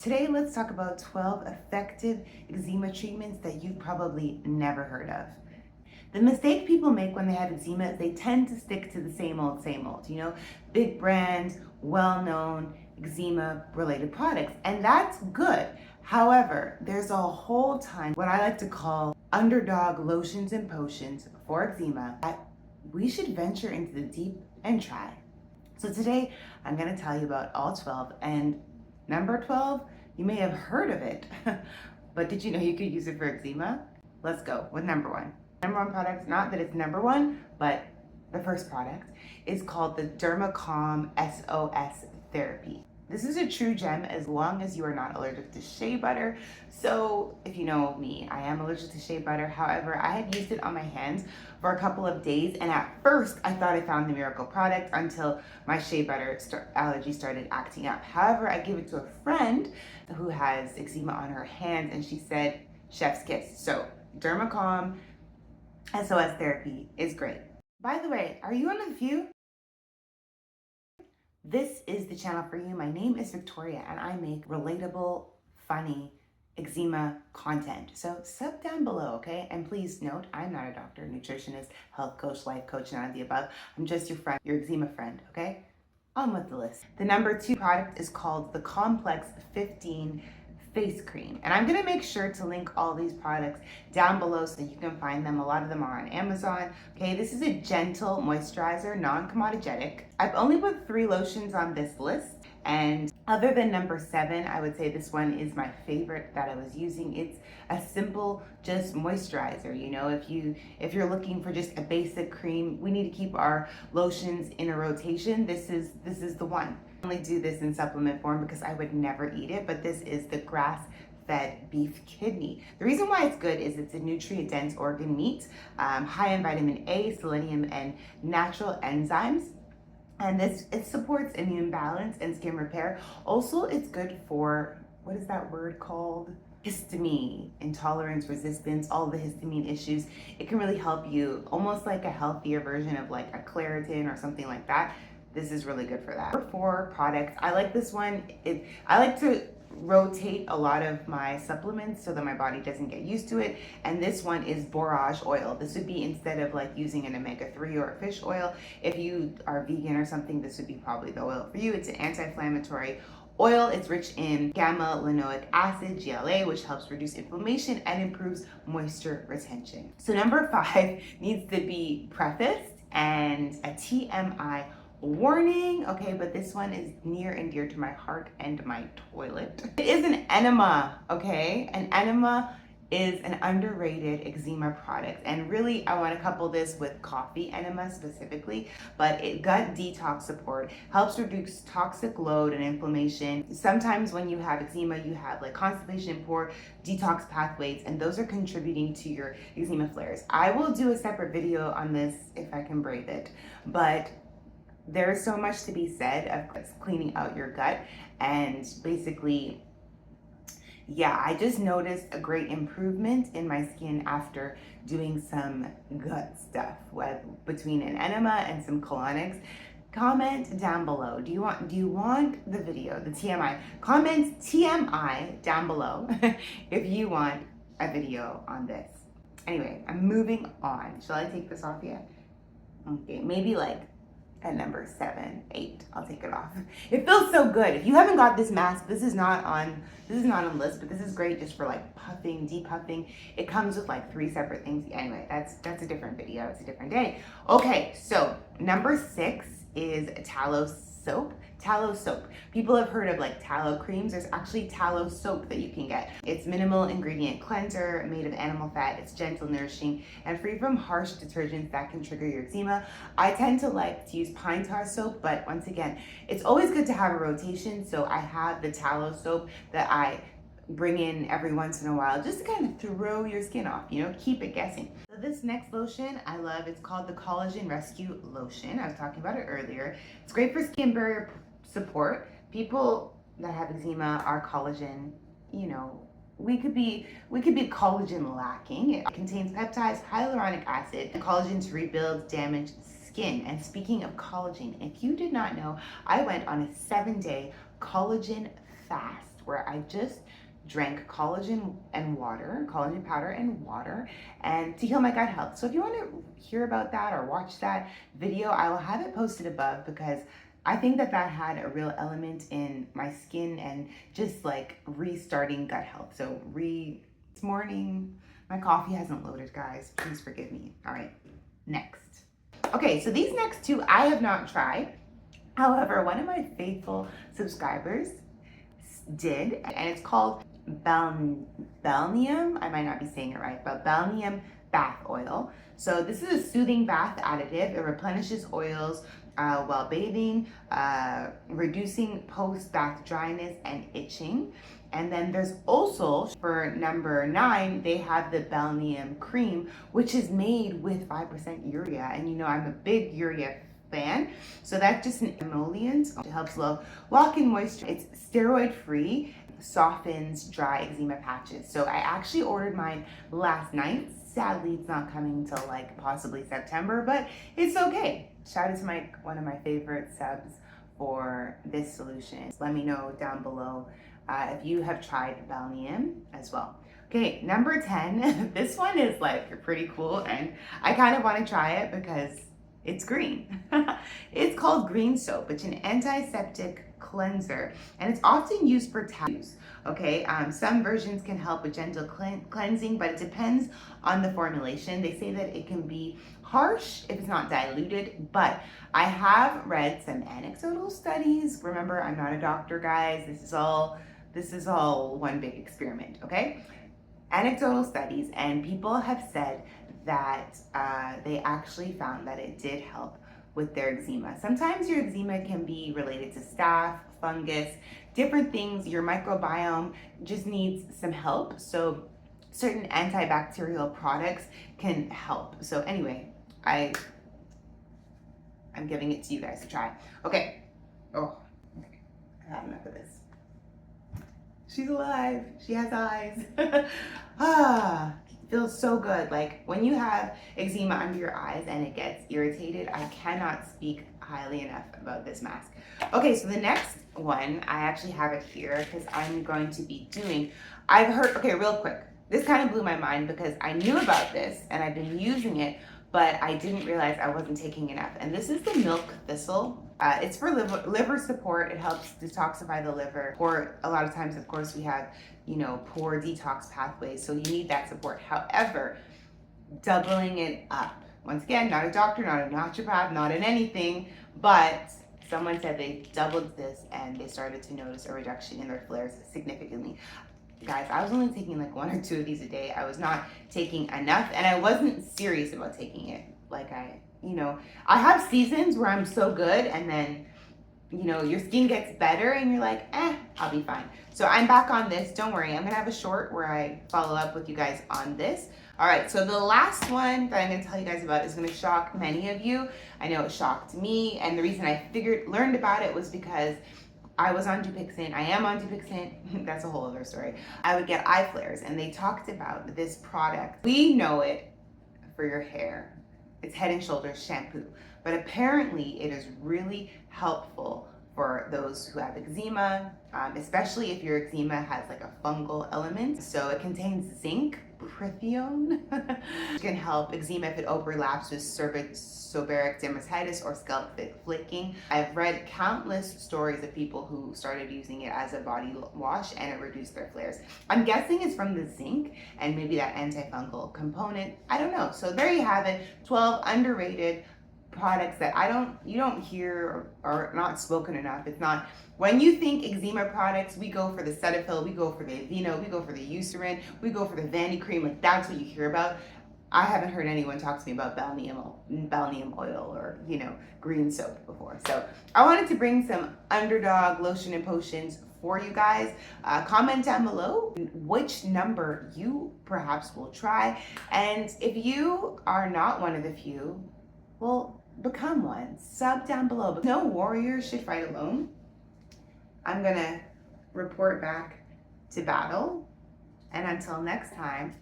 Today, let's talk about 12 effective eczema treatments that you've probably never heard of. The mistake people make when they have eczema is they tend to stick to the same old, big brands, well-known eczema related products, and that's good. However, there's a whole ton, what I like to call underdog lotions and potions for eczema that we should venture into the deep and try. So today, I'm gonna tell you about all 12, and number 12, you may have heard of it, but did you know you could use it for eczema? Let's go with number one. Number one product, not that it's number one, but the first product is called the Derma Calm SOS Therapy. This is a true gem as long as you are not allergic to shea butter. So if you know me, I am allergic to shea butter. However, I had used it on my hands for a couple of days, and at first I thought I found the miracle product until my shea butter allergy started acting up. However, I gave it to a friend who has eczema on her hands, and she said, chef's kiss. So Derma Calm SOS Therapy is great. By the way, are you one of the few? This is the channel for you. My name is Victoria, and I make relatable, funny eczema content. So sub down below, okay? And please note, I'm not a doctor, nutritionist, health coach, life coach, none of the above. I'm just your friend, your eczema friend, okay? On with the list. The number two product is called the Complex 15 Face Cream, and I'm gonna make sure to link all these products down below so that you can find them. A lot of them are on Amazon. Okay, this is a gentle moisturizer, non-comedogenic. I've only put 3 lotions on this list, and other than number 7, I would say this one is my favorite that I was using. It's a simple, just moisturizer. If you're looking for just a basic cream, we need to keep our lotions in a rotation. This is the one. I only do this in supplement form because I would never eat it, but this is the grass-fed beef kidney. The reason why it's good is it's a nutrient-dense organ meat, high in vitamin A, selenium, and natural enzymes. And it supports immune balance and skin repair. Also, it's good for, what is that word called? Histamine, intolerance, resistance, all the histamine issues. It can really help you, almost like a healthier version of like a Claritin or something like that. This is really good for that. Number 4 products, I like this one. I like to rotate a lot of my supplements so that my body doesn't get used to it, and this one is Borage Oil. This would be instead of like using an omega-3 or a fish oil. If you are vegan or something, this would be probably the oil for you. It's an anti-inflammatory oil. It's rich in gamma-linoleic acid, GLA, which helps reduce inflammation and improves moisture retention. So number 5 needs to be prefaced and a TMI warning, okay, but this one is near and dear to my heart and my toilet. It is an enema, okay? An enema is an underrated eczema product, and really I want to couple this with coffee enema specifically, but gut detox support helps reduce toxic load and inflammation. Sometimes when you have eczema, you have like constipation, poor detox pathways, and those are contributing to your eczema flares. I will do a separate video on this if I can brave it, but there's so much to be said of cleaning out your gut, and basically, yeah, I just noticed a great improvement in my skin after doing some gut stuff between an enema and some colonics. Comment down below. Do you want the video, the TMI? Comment TMI down below if you want a video on this. Anyway, I'm moving on. Shall I take this off yet? Okay, maybe like at number 7, 8, I'll take it off. It feels so good. If you haven't got this mask, this is not on the list, but this is great just for like puffing, depuffing. It comes with like 3 separate things. Anyway, that's a different video. It's a different day. Okay, so number 6 is Tallow Soap. Tallow Soap. People have heard of like tallow creams. There's actually tallow soap that you can get. It's minimal ingredient cleanser made of animal fat. It's gentle, nourishing, and free from harsh detergents that can trigger your eczema. I tend to like to use pine tar soap, but once again, it's always good to have a rotation. So I have the tallow soap that I bring in every once in a while just to kind of throw your skin off, keep it guessing. So this next lotion I love. It's called the Collagen Rescue lotion. I was talking about it earlier. It's great for skin barrier support. People that have eczema are collagen, we could be collagen lacking. It contains peptides, hyaluronic acid, and collagen to rebuild damaged skin. And speaking of collagen, if you did not know, I went on a 7-day collagen fast where I just drank collagen powder and water, and to heal my gut health. So if you want to hear about that or watch that video, I will have it posted above, because I think that had a real element in my skin and just like restarting gut health. So it's morning. My coffee hasn't loaded, guys. Please forgive me. All right, next. Okay, so these next two I have not tried. However, one of my faithful subscribers did, and it's called BALNEUM. I might not be saying it right, but BALNEUM bath oil. So this is a soothing bath additive. It replenishes oils while bathing, reducing post-bath dryness and itching. And then there's also, for number 9, they have the BALNEUM Cream, which is made with 5% urea. And you know, I'm a big urea fan. So that's just an emollient. It helps lock in moisture. It's steroid free, softens dry eczema patches. So I actually ordered mine last night. Sadly, it's not coming until like possibly September, but it's okay. Shout out to one of my favorite subs for this solution. Let me know down below if you have tried BALNEUM as well. Okay, number 10. This one is like pretty cool, and I kind of want to try it because it's green. It's called green soap. It's an antiseptic cleanser, and it's often used for tattoos. Okay, some versions can help with gentle cleansing, but it depends on the formulation. They say that it can be harsh if it's not diluted, but I have read some anecdotal studies. Remember, I'm not a doctor, guys. This is all one big experiment, okay? Anecdotal studies, and people have said that they actually found that it did help with their eczema. Sometimes your eczema can be related to staph, fungus, different things. Your microbiome just needs some help. So certain antibacterial products can help. So anyway, I'm giving it to you guys to try. Okay. Oh, okay. I have enough of this. She's alive. She has eyes. Feels so good. Like when you have eczema under your eyes and it gets irritated, I cannot speak highly enough about this mask. Okay, so the next one, I actually have it here because I'm going to be doing, okay, real quick. This kind of blew my mind because I knew about this and I've been using it, but I didn't realize I wasn't taking enough. And this is the milk thistle. It's for liver support. It helps detoxify the liver. Or a lot of times, of course, we have, you know, poor detox pathways, so you need that support. However, doubling it up. Once again, not a doctor, not a naturopath, not in anything, but someone said they doubled this and they started to notice a reduction in their flares significantly. Guys, I was only taking like 1 or 2 of these a day. I was not taking enough, and I wasn't serious about taking it. Like I have seasons where I'm so good, and then, you know, your skin gets better and you're like, I'll be fine. So I'm back on this. Don't worry. I'm going to have a short where I follow up with you guys on this. All right. So the last one that I'm going to tell you guys about is going to shock many of you. I know it shocked me. And the reason I learned about it was because I was on Dupixent. I am on Dupixent. That's a whole other story. I would get eye flares, and they talked about this product. We know it for your hair. It's Head and Shoulders shampoo, but apparently it is really helpful for those who have eczema, especially if your eczema has like a fungal element. So it contains zinc, prithione, which can help eczema if it overlaps with seborrheic dermatitis or scalp flaking. I've read countless stories of people who started using it as a body wash and it reduced their flares. I'm guessing it's from the zinc and maybe that antifungal component. I don't know. So there you have it. 12 underrated products that you don't hear or not spoken enough. It's not, when you think eczema products, we go for the Cetaphil, we go for the Aveeno, we go for the Eucerin, we go for the Vandy cream. Like that's what you hear about. I haven't heard anyone talk to me about BALNEUM oil or, you know, green soap before. So I wanted to bring some underdog lotion and potions for you guys. Comment down below which number you perhaps will try. And if you are not one of the few, well, become one. Sub down below. But no warrior should fight alone. I'm gonna report back to battle. And until next time,